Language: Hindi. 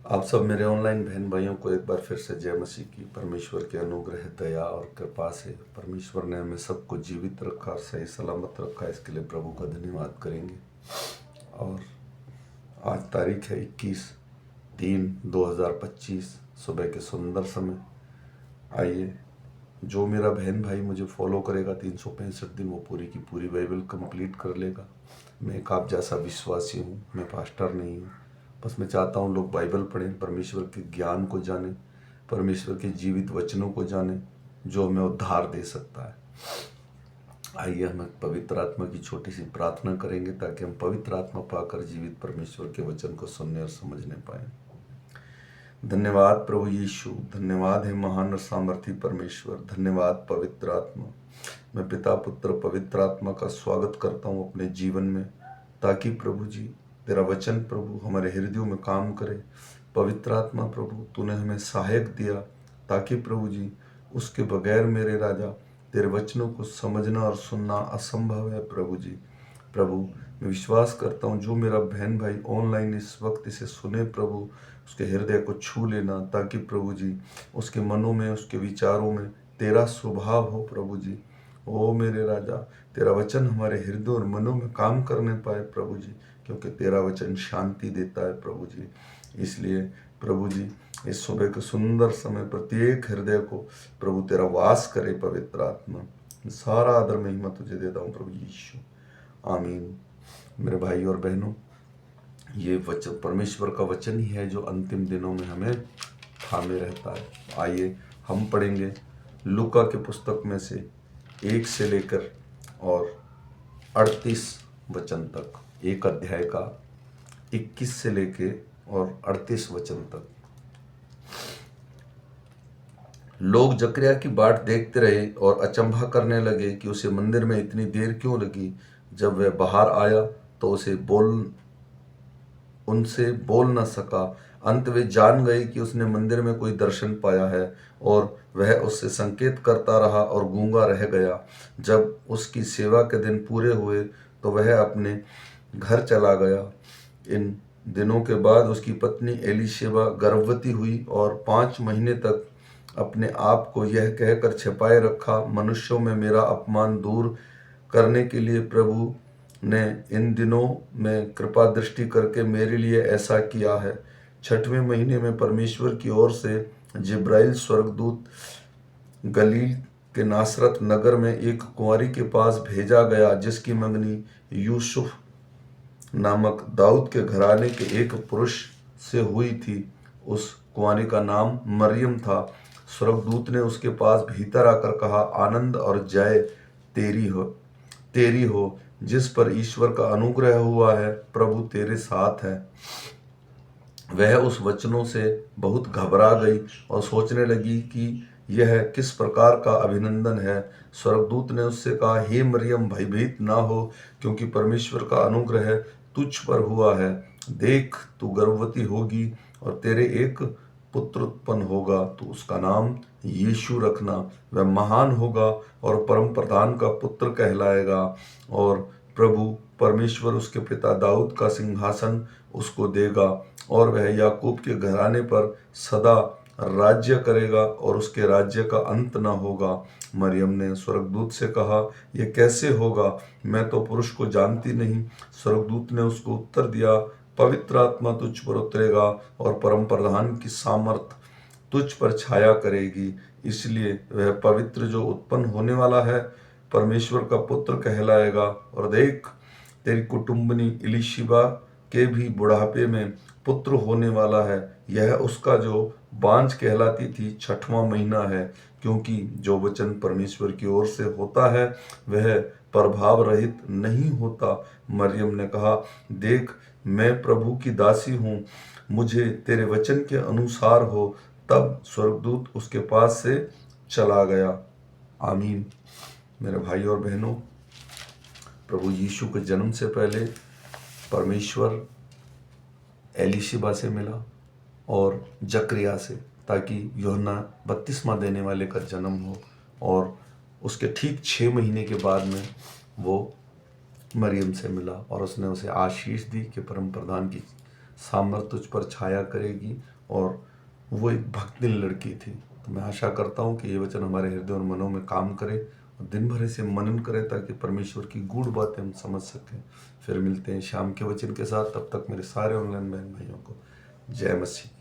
आप सब मेरे ऑनलाइन बहन भाइयों को एक बार फिर से जय मसीह की। परमेश्वर के अनुग्रह, दया और कृपा से परमेश्वर ने हमें सबको जीवित रखा और सही सलामत रखा। इसके लिए प्रभु का धन्यवाद करेंगे। और आज तारीख है 21/3/2025, सुबह के सुंदर समय। आइए, जो मेरा बहन भाई मुझे फॉलो करेगा 365 दिन, वो पूरी की पूरी बाइबल कंप्लीट कर लेगा। मैं एक आप जैसा विश्वासी हूँ, मैं पास्टर नहीं हूँ। बस मैं चाहता हूँ लोग बाइबल पढ़ें, परमेश्वर के ज्ञान को जानें, परमेश्वर के जीवित वचनों को जानें जो हमें उद्धार दे सकता है। आइए हम पवित्र आत्मा की छोटी सी प्रार्थना करेंगे ताकि हम पवित्र आत्मा पाकर जीवित परमेश्वर के वचन को सुनने और समझने पाएं। धन्यवाद प्रभु यीशु, धन्यवाद है महान और सामर्थी परमेश्वर, धन्यवाद पवित्र आत्मा। मैं पिता पुत्र पवित्र आत्मा का स्वागत करता हूँ अपने जीवन में, ताकि प्रभु जी तेरा वचन प्रभु हमारे हृदयों में काम करे। पवित्र आत्मा प्रभु तूने हमें सहायक दिया, ताकि प्रभु जी उसके बगैर मेरे राजा तेरे वचनों को समझना और सुनना असंभव है। प्रभु जी प्रभु मैं विश्वास करता हूँ जो मेरा बहन भाई ऑनलाइन इस वक्त इसे सुने, प्रभु उसके हृदय को छू लेना, ताकि प्रभु जी उसके मनों में, उसके विचारों में तेरा स्वभाव हो। प्रभु जी ओ मेरे राजा, तेरा वचन हमारे हृदय और मनों में काम करने पाए प्रभु जी, क्योंकि तेरा वचन शांति देता है प्रभु जी। इसलिए प्रभु जी इस सुबह के सुंदर समय प्रत्येक हृदय को प्रभु तेरा वास करे। पवित्र आत्मा सारा आदर महिमा तुझे देता हूँ प्रभु यीशु, आमीन। मेरे भाई और बहनों, ये वचन परमेश्वर का वचन ही है जो अंतिम दिनों में हमें थामे रहता है। आइए हम पढ़ेंगे लूका के पुस्तक में से 1 से लेकर और 38 वचन तक, एक अध्याय का 21 से लेके और 38 वचन तक। लोग जकरिया की बाट देखते रहे और अचंभा करने लगे कि उसे मंदिर में इतनी देर क्यों लगी। जब वह बाहर आया तो उनसे बोल न सका। अंत वे जान गए कि उसने मंदिर में कोई दर्शन पाया है, और वह उससे संकेत करता रहा और गूंगा रह गया। जब उसकी सेवा के दिन पूरे हुए तो वह अपने घर चला गया। इन दिनों के बाद उसकी पत्नी एलीशेबा गर्भवती हुई और 5 महीने तक अपने आप को यह कहकर छिपाए रखा, मनुष्यों में मेरा अपमान दूर करने के लिए प्रभु ने इन दिनों में कृपा दृष्टि करके मेरे लिए ऐसा किया है। 6वें महीने में परमेश्वर की ओर से जिब्राइल स्वर्गदूत गलील के नासरत नगर में एक कुंवारी के पास भेजा गया, जिसकी मंगनी यूसुफ नामक दाऊद के घराने के एक पुरुष से हुई थी। उस कुंवारी का नाम मरियम था। स्वर्गदूत ने उसके पास भीतर आकर कहा, आनंद और जय तेरी हो, जिस पर ईश्वर का अनुग्रह हुआ है, प्रभु तेरे साथ है। वह उस वचनों से बहुत घबरा गई और सोचने लगी कि यह किस प्रकार का अभिनंदन है। स्वर्गदूत ने उससे कहा, हे मरियम, भयभीत ना हो, क्योंकि परमेश्वर का अनुग्रह तुझ पर हुआ है। देख, तू गर्भवती होगी और तेरे एक पुत्र उत्पन्न होगा, तो उसका नाम यीशु रखना। वह महान होगा और परम प्रधान का पुत्र कहलाएगा, और प्रभु परमेश्वर उसके पिता दाऊद का सिंहासन उसको देगा, और वह याकूब के घराने पर सदा राज्य करेगा, और उसके राज्य का अंत न होगा। मरियम ने स्वर्गदूत से कहा, यह कैसे होगा? मैं तो पुरुष को जानती नहीं। स्वर्गदूत ने उसको उत्तर दिया, पवित्र आत्मा तुझ पर उतरेगा और परम प्रधान की सामर्थ तुझ पर छाया करेगी। इसलिए वह पवित्र जो उत्पन्न होने वाला है परमेश्वर का पुत्र कहलाएगा। और देख, तेरी कुटुंबनी इलीशिबा के भी बुढ़ापे में पुत्र होने वाला है। यह उसका जो बांझ कहलाती थी 6वां महीना है, क्योंकि जो वचन परमेश्वर की ओर से होता है वह प्रभाव रहित नहीं होता। मरियम ने कहा, देख, मैं प्रभु की दासी हूँ, मुझे तेरे वचन के अनुसार हो। तब स्वर्गदूत उसके पास से चला गया। आमीन। मेरे भाई और बहनों, प्रभु यीशु के जन्म से पहले परमेश्वर एलीशिबा से मिला और जकरिया से, ताकि यूहन्ना बपतिस्मा देने वाले का जन्म हो। और उसके ठीक 6 महीने के बाद में वो मरियम से मिला और उसने उसे आशीष दी कि परम प्रधान की सामर्थ तुझ पर छाया करेगी और वो एक भक्तिन लड़की थी। तो मैं आशा करता हूँ कि ये वचन हमारे हृदय और मनों में काम करे और दिन भर इसे मनन करें, ताकि परमेश्वर की गूढ़ बातें हम समझ सकें। फिर मिलते हैं शाम के वचन के साथ। तब तक मेरे सारे ऑनलाइन बहन भाइयों को जय मसीह।